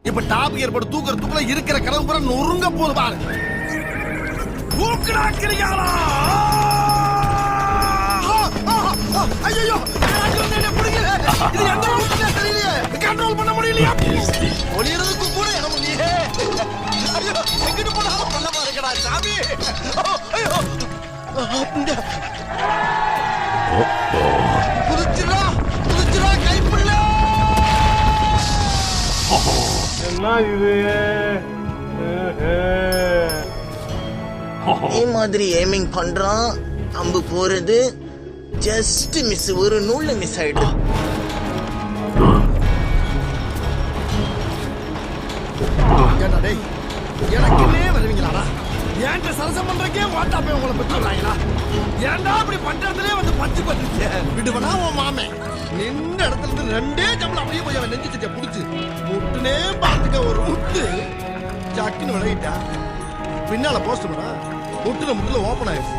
இப்ப top gear போட்டு தூக்குறதுக்குள்ள இருக்கிற கனவு பூரா நொறுங்க போது பாரு. தூக்குறாக்கிறீங்களா? ஐயோ இது எந்த அளவுக்கு தெரியலையே, கண்ட்ரோல் பண்ண முடியலையா? ஒளியறதுக்கு கூட இடம் இல்லையே. ஐயோ எங்கிட்டு போனாலும் பள்ளமா இருக்கடா சாமி. ஐயோ புடிச்சுடா புடிச்சுடா கைப்புள்ள. என்ன இது? இதே மாதிரி எய்மிங் பண்றான், அம்பு போறது ஜஸ்ட் மிஸ், ஒரு நூல்ல மிஸ் ஆயிடுது. ஏண்டா டேய், எனக்குன்னே வருவீங்களாடா? ஏன்ட்ட சரசம் பண்றக்கே வாட்டா போய் உங்களை பெற்றுறாங்களா? ஏன்டா அப்படி பண்றதுலயே வந்து பஞ்சு பண்ணிருக்க? விடுவனா உன் மாமே நின்ற இடத்துல இருந்து ரெண்டே ஜம்பளம் அப்படியே போய் அவன் நெஞ்சு சட்டிய புடிச்சு முட்டுனே பார்த்துக்க ஒரு முட்டு ஜாக்கின்னு விளையிட்டா. பின்னால போஸ்ட் பண்ணா முட்டுல ஓப்பன் ஆயிடுச்சு.